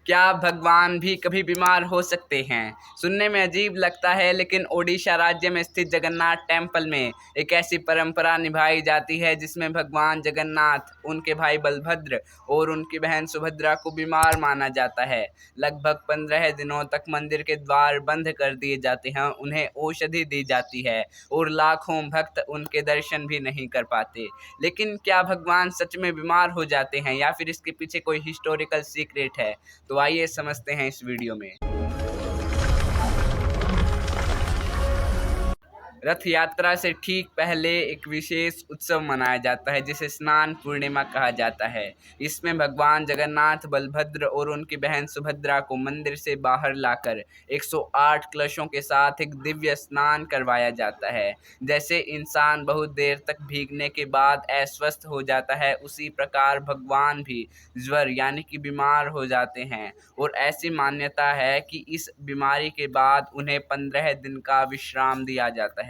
क्या भगवान भी कभी बीमार हो सकते हैं? सुनने में अजीब लगता है, लेकिन ओडिशा राज्य में स्थित जगन्नाथ टेम्पल में एक ऐसी परंपरा निभाई जाती है जिसमें भगवान जगन्नाथ, उनके भाई बलभद्र और उनकी बहन सुभद्रा को बीमार माना जाता है। लगभग 15 दिनों तक मंदिर के द्वार बंद कर दिए जाते हैं, उन्हें औषधि दी जाती है और लाखों भक्त उनके दर्शन भी नहीं कर पाते। लेकिन क्या भगवान सच में बीमार हो जाते हैं या फिर इसके पीछे कोई हिस्टोरिकल सीक्रेट है? तो आइए समझते हैं इस वीडियो में। रथ यात्रा से ठीक पहले एक विशेष उत्सव मनाया जाता है जिसे स्नान पूर्णिमा कहा जाता है। इसमें भगवान जगन्नाथ, बलभद्र और उनकी बहन सुभद्रा को मंदिर से बाहर लाकर 108 कलशों के साथ एक दिव्य स्नान करवाया जाता है। जैसे इंसान बहुत देर तक भीगने के बाद अस्वस्थ हो जाता है, उसी प्रकार भगवान भी ज्वर यानी कि बीमार हो जाते हैं और ऐसी मान्यता है कि इस बीमारी के बाद उन्हें 15 दिन का विश्राम दिया जाता है।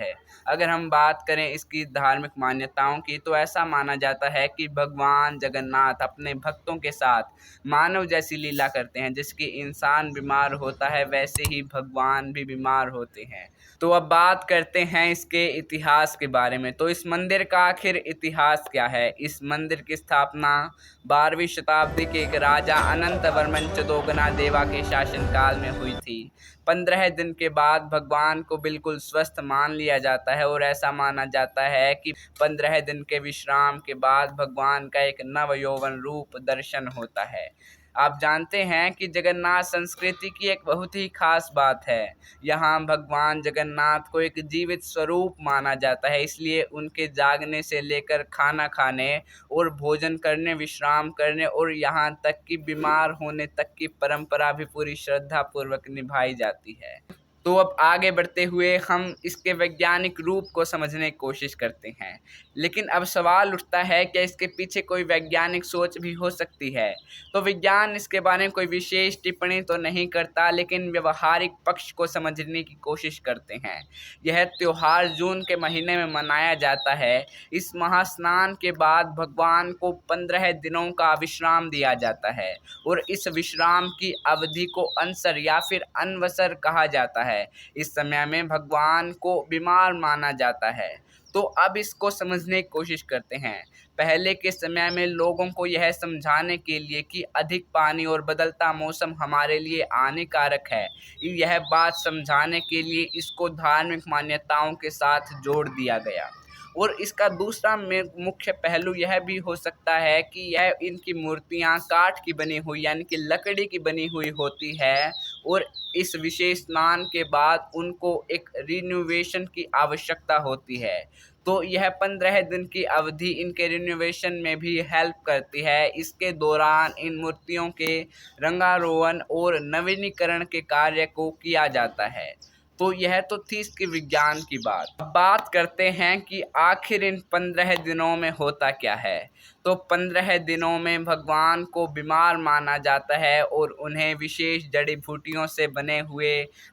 अगर हम बात करें इसकी धार्मिक मान्यताओं की, तो ऐसा माना जाता है कि भगवान जगन्नाथ अपने भक्तों के साथ मानव जैसी लीला करते हैं। जिसकी इंसान बीमार होता है, वैसे ही भगवान भी बीमार होते हैं। तो अब बात करते हैं इसके इतिहास के बारे में। तो इस मंदिर का आखिर इतिहास क्या है? इस मंदिर की स्थापना 12वीं शताब्दी के एक राजा अनंत वर्मन चोदोगना देवा के शासनकाल में हुई थी। 15 दिन के बाद भगवान को बिल्कुल स्वस्थ मान लिया जाता है और ऐसा माना जाता है कि 15 दिन के विश्राम के बाद भगवान का एक नव यौवन रूप दर्शन होता है। आप जानते हैं कि जगन्नाथ संस्कृति की एक बहुत ही खास बात है। यहाँ भगवान जगन्नाथ को एक जीवित स्वरूप माना जाता है, इसलिए उनके जागने से लेकर खाना खाने और भोजन करने, विश्राम करने और यहाँ तक कि बीमार होने तक की परंपरा भी पूरी श्रद्धा पूर्वक निभाई जाती है। तो अब आगे बढ़ते हुए हम इसके वैज्ञानिक रूप को समझने की कोशिश करते हैं। लेकिन अब सवाल उठता है, क्या इसके पीछे कोई वैज्ञानिक सोच भी हो सकती है? तो विज्ञान इसके बारे में कोई विशेष टिप्पणी तो नहीं करता, लेकिन व्यवहारिक पक्ष को समझने की कोशिश करते हैं। यह त्योहार जून के महीने में मनाया जाता है। इस महास्नान के बाद भगवान को 15 दिनों का विश्राम दिया जाता है और इस विश्राम की अवधि को अनसर या फिर अनवसर कहा जाता है। इस समय में भगवान को बीमार माना जाता है। तो अब इसको समझने की कोशिश करते हैं। पहले के समय में लोगों को यह समझाने के लिए कि अधिक पानी और बदलता मौसम हमारे लिए हानिकारक है, यह बात समझाने के लिए इसको धार्मिक मान्यताओं के साथ जोड़ दिया गया। और इसका दूसरा मुख्य पहलू यह भी हो सकता है कि यह इनकी मूर्तियाँ काठ की बनी हुई यानी कि लकड़ी की बनी हुई होती है और इस विशेष स्नान के बाद उनको एक रिन्यूवेशन की आवश्यकता होती है। तो यह 15 दिन की अवधि इनके रिन्यूवेशन में भी हेल्प करती है। इसके दौरान इन मूर्तियों के रंगारोहण और नवीनीकरण के कार्य को किया जाता है। तो यह तो थी इसके विज्ञान की बात। अब बात करते हैं कि आखिर इन 15 दिनों में होता क्या है। तो 15 दिनों में भगवान को बीमार माना जाता है और उन्हें विशेष जड़ी बूटियों से बने हुए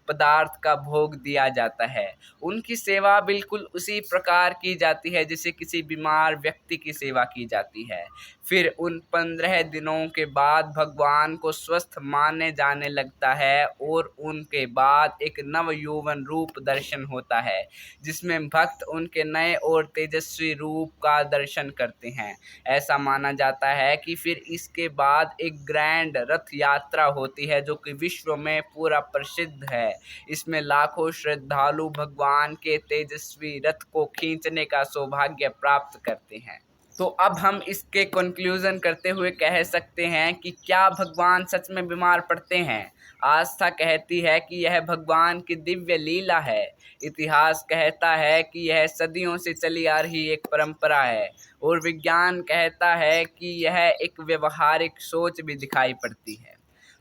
पदार्थ का भोग दिया जाता है। उनकी सेवा बिल्कुल उसी प्रकार की जाती है जैसे किसी बीमार व्यक्ति की सेवा की जाती है। फिर उन 15 दिनों के बाद भगवान को स्वस्थ माने जाने लगता है और उनके बाद एक नव यौवन रूप दर्शन होता है, जिसमें भक्त उनके नए और तेजस्वी रूप का दर्शन करते हैं। ऐसा माना जाता है कि फिर इसके बाद एक ग्रैंड रथ यात्रा होती है जो कि विश्व में पूरा प्रसिद्ध है। इसमें लाखों श्रद्धालु भगवान के तेजस्वी रथ को खींचने का सौभाग्य प्राप्त करते हैं। तो अब हम इसके कंक्लूजन करते हुए कह सकते हैं कि क्या भगवान सच में बीमार पड़ते हैं? आस्था कहती है कि यह भगवान की दिव्य लीला है। इतिहास कहता है कि यह सदियों से चली आ रही एक परंपरा है और विज्ञान कहता है कि यह एक व्यवहारिक सोच भी दिखाई पड़ती है।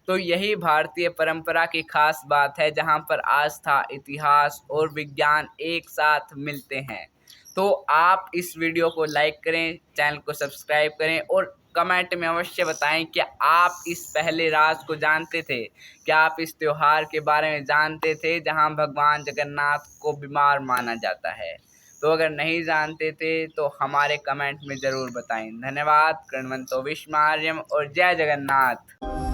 तो यही भारतीय परंपरा की खास बात है, जहाँ पर आस्था, इतिहास और विज्ञान एक साथ मिलते हैं। तो आप इस वीडियो को लाइक करें, चैनल को सब्सक्राइब करें और कमेंट में अवश्य बताएं कि आप इस पहले राज को जानते थे। क्या आप इस त्यौहार के बारे में जानते थे जहां भगवान जगन्नाथ को बीमार माना जाता है? तो अगर नहीं जानते थे तो हमारे कमेंट में ज़रूर बताएं। धन्यवाद। कृण्वन्तो विष्णु आर्यम और जय जगन्नाथ।